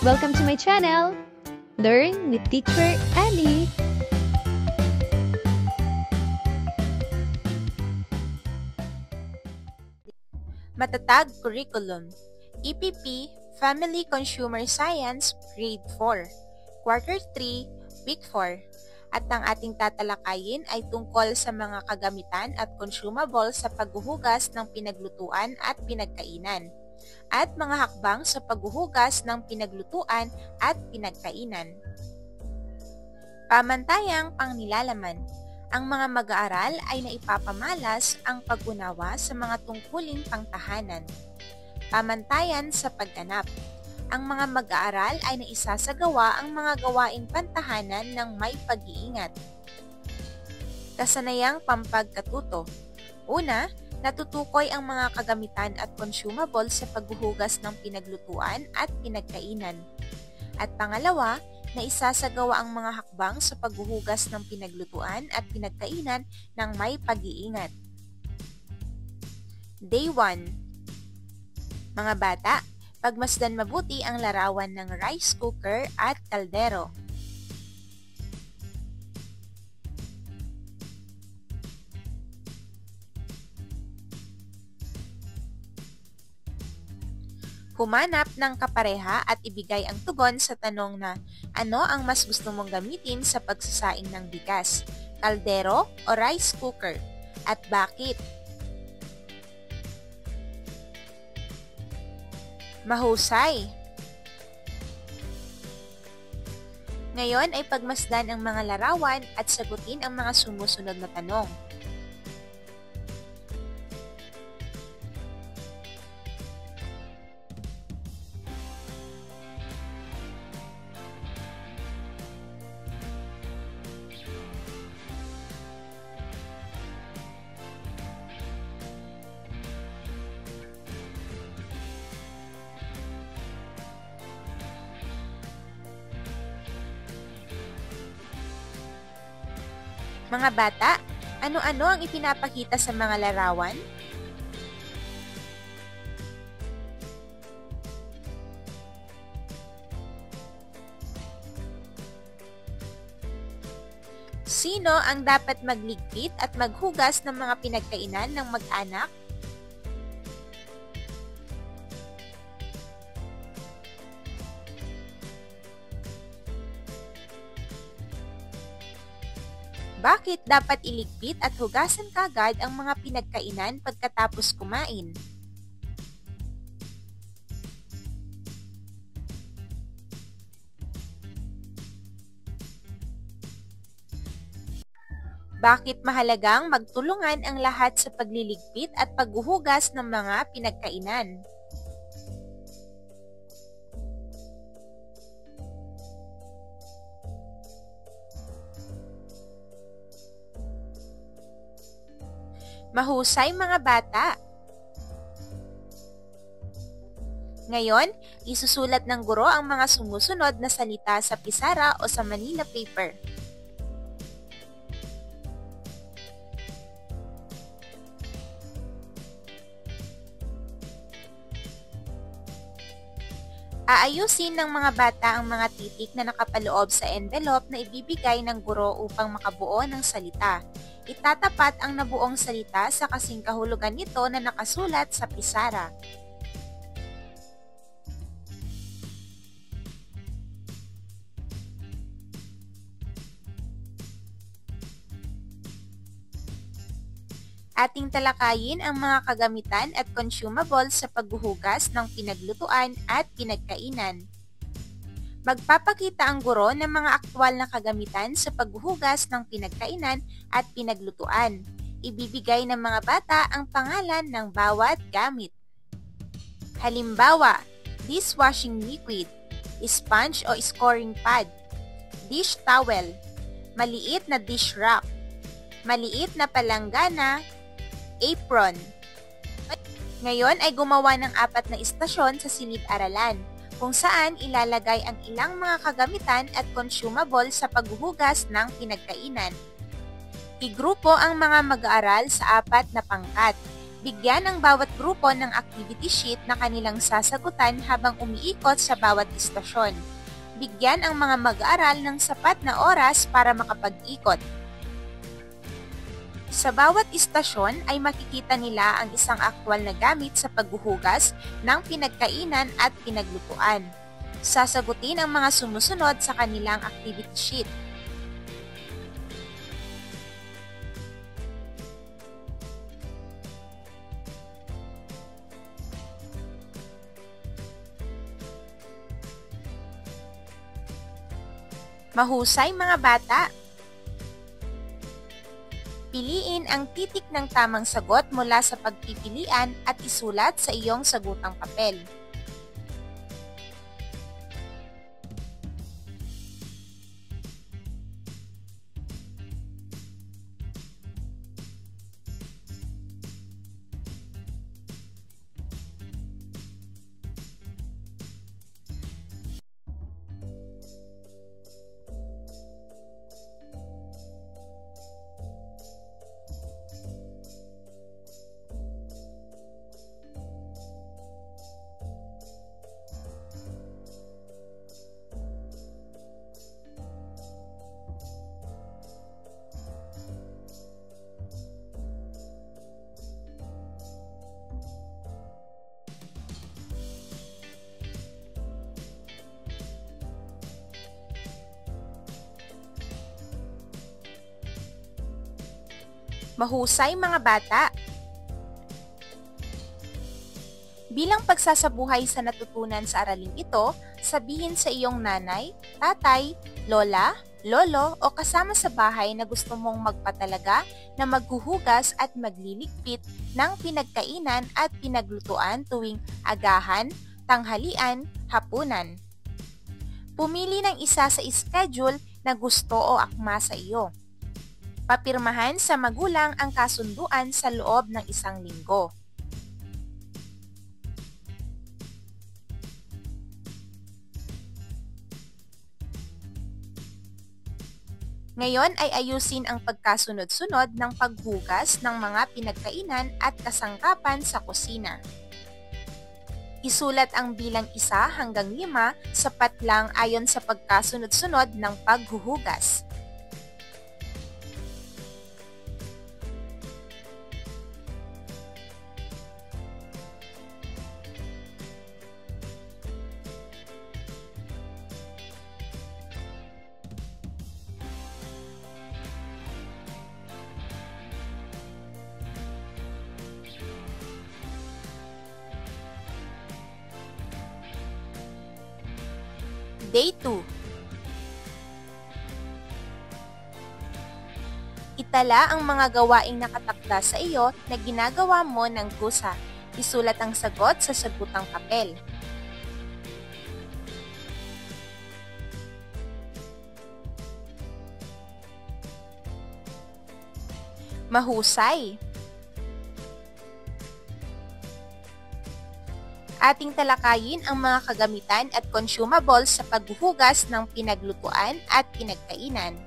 Welcome to my channel, Learn with Teacher Annie. Matatag Curriculum, EPP, Family Consumer Science, Grade 4, Quarter 3, Week 4. At ang ating tatalakayin ay tungkol sa mga kagamitan at consumables sa paghuhugas ng pinaglutuan at pinagkainan, at mga hakbang sa paghuhugas ng pinaglutuan at pinagkainan. Pamantayang pangnilalaman. Ang mga mag-aaral ay naipapamalas ang pag-unawa sa mga tungkuling pangtahanan. Pamantayan sa pagganap. Ang mga mag-aaral ay naisasagawa ang mga gawaing pantahanan ng may pag-iingat. Kasanayang pampagkatuto. Una, natutukoy ang mga kagamitan at consumables sa paghuhugas ng pinaglutuan at pinagkainan. At pangalawa, na isasagawa ang mga hakbang sa paghuhugas ng pinaglutuan at pinagkainan ng may pag-iingat. Day 1. Mga bata, pagmasdan mabuti ang larawan ng rice cooker at kaldero. Humanap ng kapareha at ibigay ang tugon sa tanong na ano ang mas gusto mong gamitin sa pagsasaing ng bigas, kaldero o rice cooker, at bakit? Mahusay! Ngayon ay pagmasdan ang mga larawan at sagutin ang mga sumusunod na tanong. Mga bata, ano-ano ang ipinapakita sa mga larawan? Sino ang dapat magligpit at maghugas ng mga pinagkainan ng mag-anak? Bakit dapat iligpit at hugasan kagad ang mga pinagkainan pagkatapos kumain? Bakit mahalagang magtulungan ang lahat sa pagliligpit at paghuhugas ng mga pinagkainan? Mahusay mga bata! Ngayon, isusulat ng guro ang mga sumusunod na salita sa pisara o sa Manila paper. Aayusin ng mga bata ang mga titik na nakapaloob sa envelope na ibibigay ng guro upang makabuo ng salita. Itatapat ang nabuong salita sa kasing kahulugan nito na nakasulat sa pisara. Ating talakayin ang mga kagamitan at consumables sa paghuhugas ng pinaglutuan at pinagkainan. Magpapakita ang guro ng mga aktwal na kagamitan sa paghuhugas ng pinagkainan at pinaglutuan. Ibibigay ng mga bata ang pangalan ng bawat gamit. Halimbawa, dishwashing liquid, sponge o scoring pad, dish towel, maliit na dish rack, maliit na palanggana, apron. Ngayon ay gumawa ng 4 na istasyon sa silid-aralan, kung saan ilalagay ang ilang mga kagamitan at consumable sa paghuhugas ng pinagkainan. Igrupo ang mga mag-aaral sa 4 na pangkat. Bigyan ang bawat grupo ng activity sheet na kanilang sasagutan habang umiikot sa bawat istasyon. Bigyan ang mga mag-aaral ng sapat na oras para makapag-ikot. Sa bawat istasyon ay makikita nila ang isang aktwal na gamit sa paghuhugas ng pinagkainan at pinaglutuan. Sasagutin ang mga sumusunod sa kanilang activity sheet. Mahusay mga bata! Piliin ang titik ng tamang sagot mula sa pagpipilian at isulat sa iyong sagutang papel. Mahusay mga bata! Bilang pagsasabuhay sa natutunan sa araling ito, sabihin sa iyong nanay, tatay, lola, lolo o kasama sa bahay na gusto mong magpatalaga na maghuhugas at magliligpit ng pinagkainan at pinaglutuan tuwing agahan, tanghalian, hapunan. Pumili ng isa sa schedule na gusto o akma sa iyo. Papirmahan sa magulang ang kasunduan sa loob ng 1 linggo. Ngayon ay ayusin ang pagkasunod-sunod ng paghugas ng mga pinagkainan at kasangkapan sa kusina. Isulat ang bilang 1 hanggang 5, sapat lang ayon sa pagkasunod-sunod ng paghuhugas. Day 2. Itala ang mga gawaing nakatakda sa iyo na ginagawa mo ng kusa. Isulat ang sagot sa sagutang papel. Mahusay! Ating talakayin ang mga kagamitan at consumables sa paghuhugas ng pinaglutuan at pinagkainan.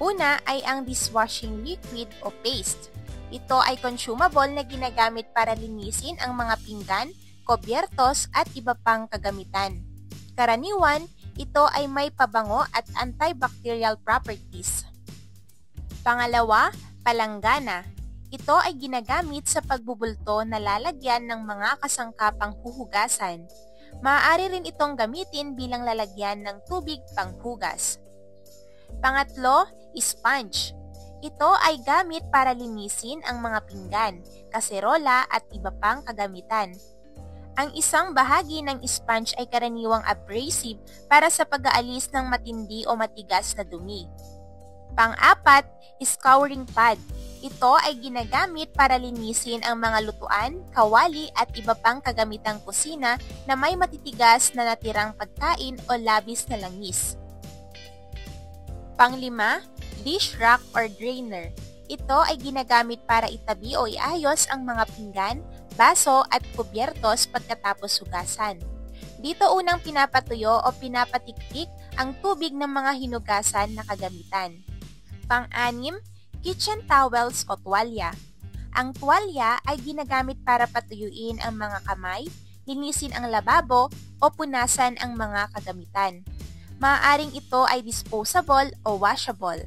Una ay ang dishwashing liquid o paste. Ito ay consumable na ginagamit para linisin ang mga pinggan, kobyertos at iba pang kagamitan. Karaniwan, ito ay may pabango at antibacterial properties. Pangalawa, palanggana. Ito ay ginagamit sa pagbubulto na lalagyan ng mga kasangkapang huhugasan. Maaari rin itong gamitin bilang lalagyan ng tubig panghugas. Pangatlo, sponge. Ito ay gamit para linisin ang mga pinggan, kaserola at iba pang kagamitan. Ang isang bahagi ng sponge ay karaniwang abrasive para sa pag-aalis ng matindi o matigas na dumi. Pang-apat, scouring pad. Ito ay ginagamit para linisin ang mga lutuan, kawali at iba pang kagamitang kusina na may matitigas na natirang pagkain o labis na langis. Pang-5, dish rack or drainer. Ito ay ginagamit para itabi o iayos ang mga pinggan, baso at kubyertos pagkatapos hugasan. Dito unang pinapatuyo o pinapatiktik ang tubig ng mga hinugasan na kagamitan. Pang-6, kitchen towels o tuwalya. Ang tuwalya ay ginagamit para patuyuin ang mga kamay, linisin ang lababo, o punasan ang mga kagamitan. Maaaring ito ay disposable o washable.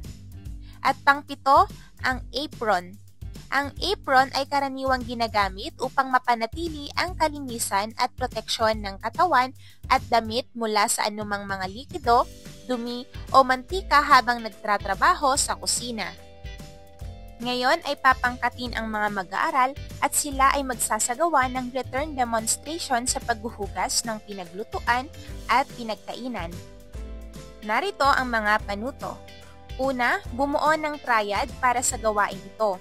At pangpito, ang apron. Ang apron ay karaniwang ginagamit upang mapanatili ang kalinisan at proteksyon ng katawan at damit mula sa anumang mga likido, dumi o mantika habang nagtatrabaho sa kusina. Ngayon ay papangkatin ang mga mag-aaral at sila ay magsasagawa ng return demonstration sa paghuhugas ng pinaglutuan at pinagkainan. Narito ang mga panuto. Una, bumuo ng triad para sa gawain ito.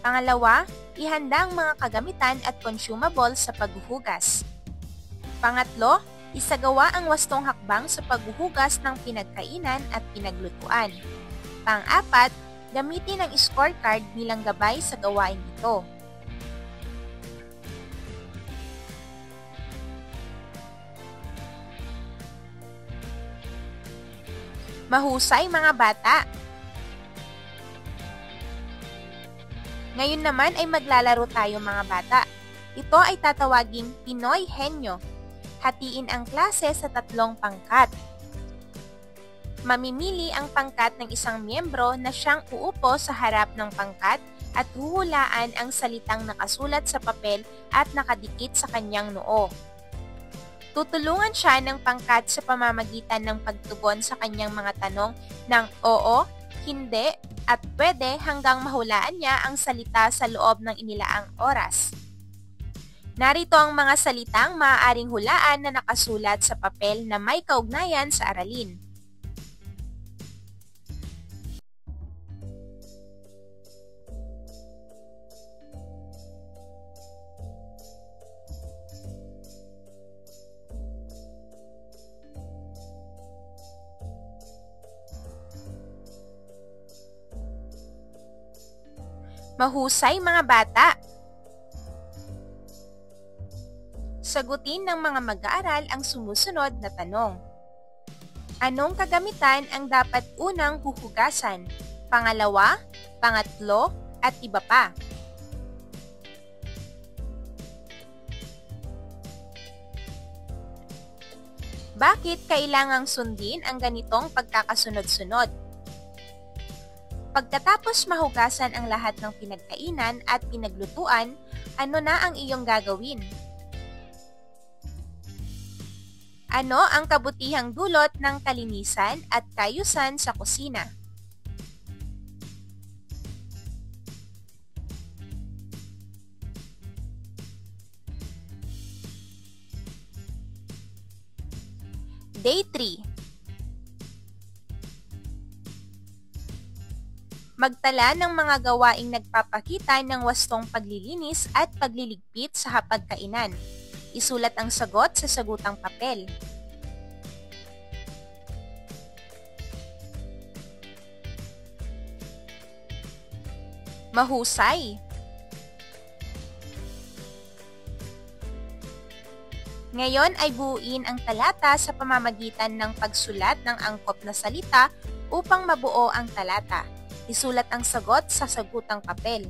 Pangalawa, ihanda ang mga kagamitan at consumables sa paghuhugas. Pangatlo, isagawa ang wastong hakbang sa paghuhugas ng pinagkainan at pinaglutuan. Pang-apat, gamitin ang scorecard bilang gabay sa gawain ito. Mahusay mga bata! Ngayon naman ay maglalaro tayo mga bata. Ito ay tatawaging Pinoy Henyo. Hatiin ang klase sa 3 pangkat. Mamimili ang pangkat ng isang miyembro na siyang uupo sa harap ng pangkat at huhulaan ang salitang nakasulat sa papel at nakadikit sa kanyang noo. Tutulungan siya ng pangkat sa pamamagitan ng pagtugon sa kanyang mga tanong ng oo, hindi, at pwede hanggang mahulaan niya ang salita sa loob ng inilaang oras. Narito ang mga salitang maaaring hulaan na nakasulat sa papel na may kaugnayan sa aralin. Mahusay mga bata! Sagutin ng mga mag-aaral ang sumusunod na tanong. Anong kagamitan ang dapat unang huhugasan? Pangalawa, pangatlo, at iba pa? Bakit kailangang sundin ang ganitong pagkakasunod-sunod? Pagkatapos mahugasan ang lahat ng pinagkainan at pinaglutuan, ano na ang iyong gagawin? Ano ang kabutihang dulot ng kalinisan at kaayusan sa kusina? Day 3. Magtala ng mga gawaing nagpapakita ng wastong paglilinis at pagliligpit sa hapagkainan. Isulat ang sagot sa sagutang papel. Mahusay! Ngayon ay buuin ang talata sa pamamagitan ng pagsulat ng angkop na salita upang mabuo ang talata. Isulat ang sagot sa sagutang papel.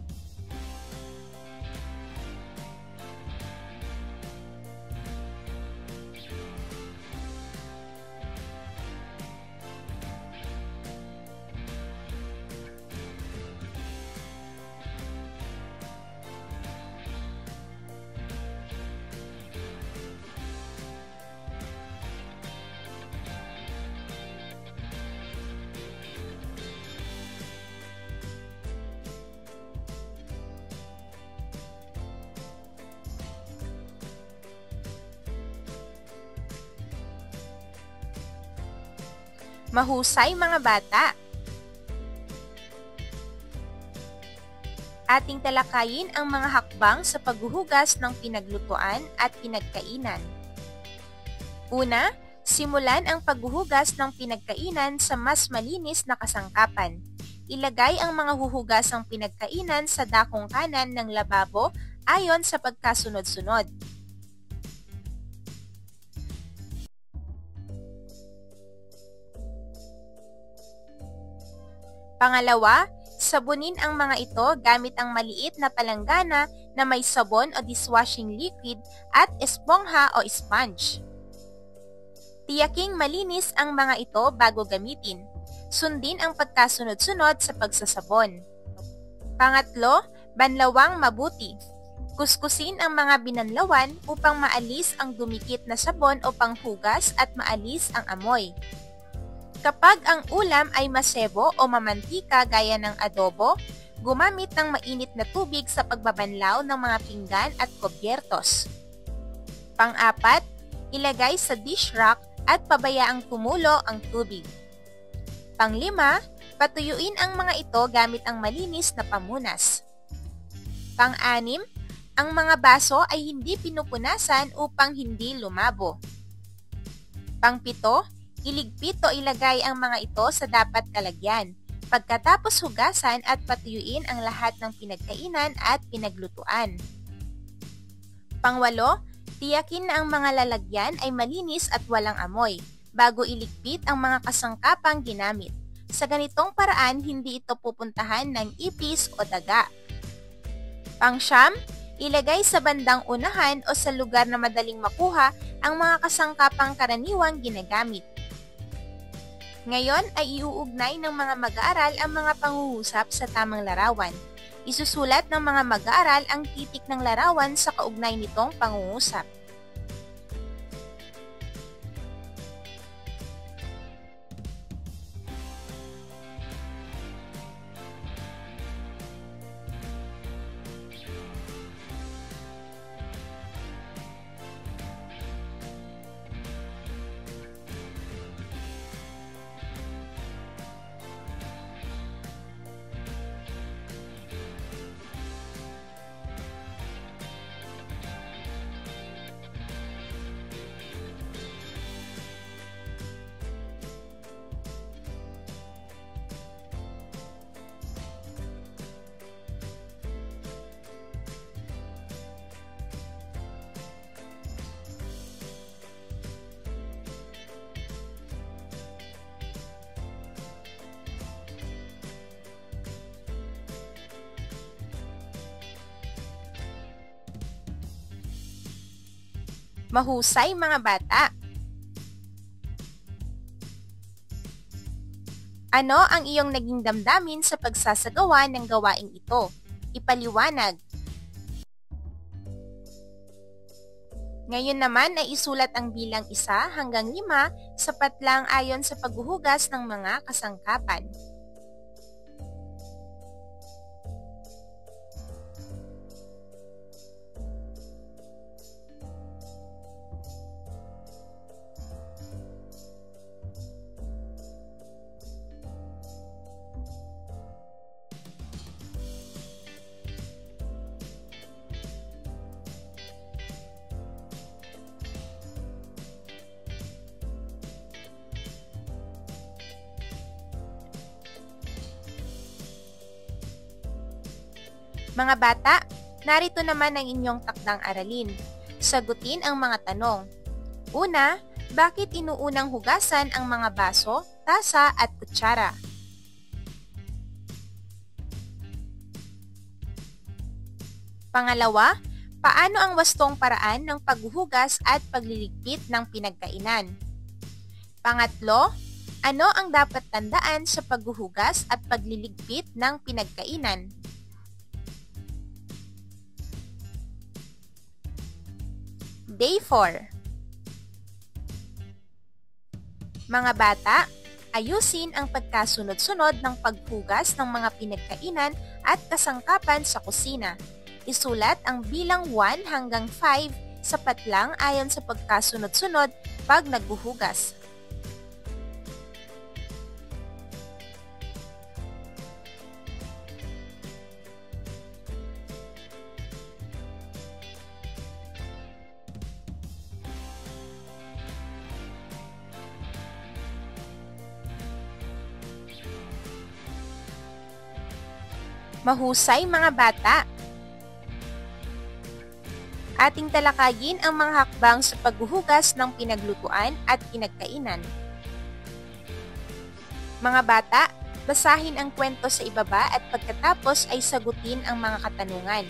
Mahusay mga bata! Ating talakayin ang mga hakbang sa paghuhugas ng pinaglutuan at pinagkainan. Una, simulan ang paghuhugas ng pinagkainan sa mas malinis na kasangkapan. Ilagay ang mga huhugasang pinagkainan sa dakong kanan ng lababo ayon sa pagkasunod-sunod. Pangalawa, Sabunin ang mga ito gamit ang maliit na palanggana na may sabon o dishwashing liquid at espongha o sponge. Tiyaking malinis ang mga ito bago gamitin. Sundin ang pagkasunod-sunod sa pagsasabon. Pangatlo, banlawang mabuti. Kuskusin ang mga binanlawan upang maalis ang dumikit na sabon o panghugas at maalis ang amoy. Kapag ang ulam ay masebo o mamantika gaya ng adobo, gumamit ng mainit na tubig sa pagbabanlaw ng mga pinggan at kubyertos. Pang-apat, ilagay sa dish rack at pabayaang tumulo ang tubig. Pang-lima, patuyuin ang mga ito gamit ang malinis na pamunas. Pang-anim, ang mga baso ay hindi pinupunasan upang hindi lumabo. Pang-pito, iligpit o ilagay ang mga ito sa dapat kalagyan. Pagkatapos hugasan at patuyuin ang lahat ng pinagkainan at pinaglutuan. Pang-walo, tiyakin na ang mga lalagyan ay malinis at walang amoy bago iligpit ang mga kasangkapang ginamit. Sa ganitong paraan, hindi ito pupuntahan ng ipis o daga. Pang-siyam, ilagay sa bandang unahan o sa lugar na madaling makuha ang mga kasangkapang karaniwang ginagamit. Ngayon ay iuugnay ng mga mag-aaral ang mga panghuhusap sa tamang larawan. Isusulat ng mga mag-aaral ang titik ng larawan sa kaugnay nitong pangungusap. Mahusay mga bata! Ano ang iyong naging damdamin sa pagsasagawa ng gawaing ito? Ipaliwanag. Ngayon naman ay isulat ang bilang 1 hanggang 5, sapat lang ayon sa paghuhugas ng mga kasangkapan. Mga bata, narito naman ang inyong takdang aralin. Sagutin ang mga tanong. Una, bakit inuunang hugasan ang mga baso, tasa at kutsara? Pangalawa, paano ang wastong paraan ng paghuhugas at pagliligpit ng pinagkainan? Pangatlo, ano ang dapat tandaan sa paghuhugas at pagliligpit ng pinagkainan? Day 4. Mga bata, ayusin ang pagkasunod-sunod ng paghugas ng mga pinagkainan at kasangkapan sa kusina. Isulat ang bilang 1 hanggang 5, sapat lang ayon sa pagkasunod-sunod pag naghuhugas. Mahusay mga bata! Ating talakayin ang mga hakbang sa paghuhugas ng pinaglutuan at pinagkainan. Mga bata, Basahin ang kwento sa ibaba at pagkatapos ay sagutin ang mga katanungan.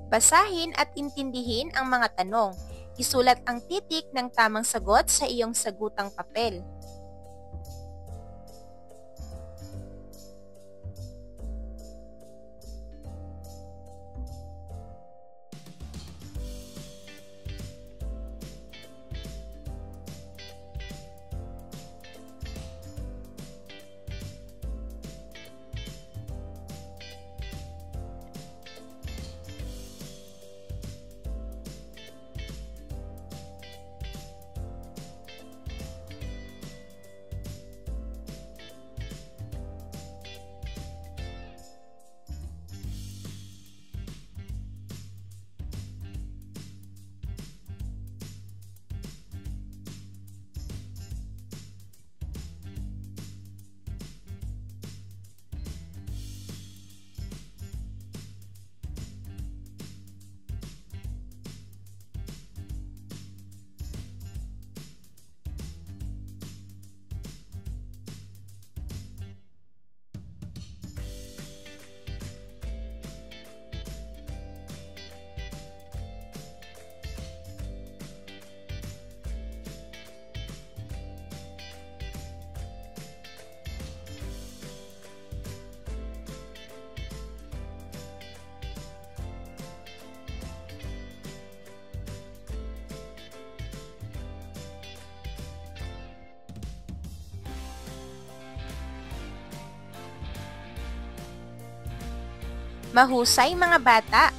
Basahin at intindihin ang mga tanong. Isulat ang titik ng tamang sagot sa iyong sagutang papel. Mahusay mga bata!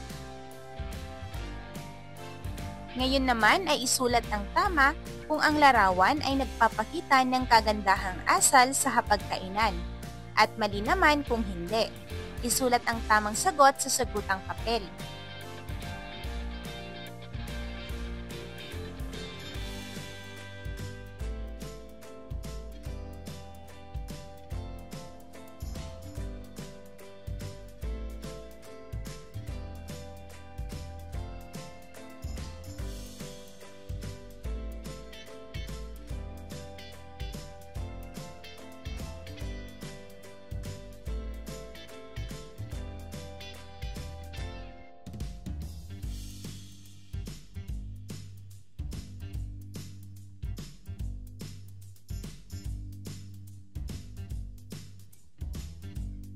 Ngayon naman ay isulat ang tama kung ang larawan ay nagpapakita ng kagandahang asal sa hapagkainan at mali naman kung hindi. Isulat ang tamang sagot sa sagutang papel.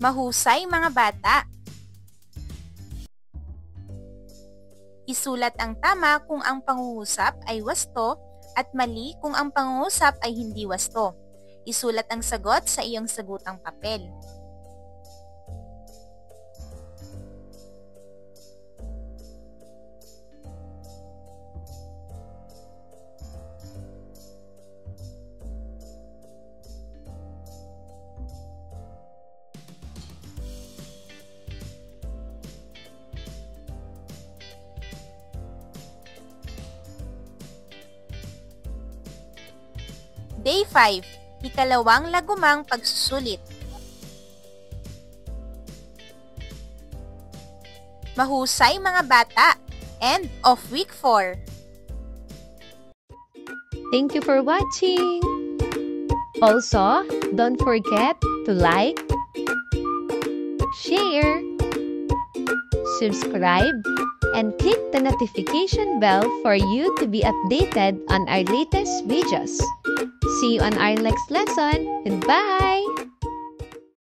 Mahusay mga bata! Isulat ang tama kung ang pangungusap ay wasto at mali kung ang pangungusap ay hindi wasto. Isulat ang sagot sa iyong sagutang papel. Day 5, ikalawang lagumang pagsusulit. Mahusay mga bata! End of week 4. Thank you for watching! Also, don't forget to like, share, subscribe, and click the notification bell for you to be updated on our latest videos. See you on our next lesson. Goodbye!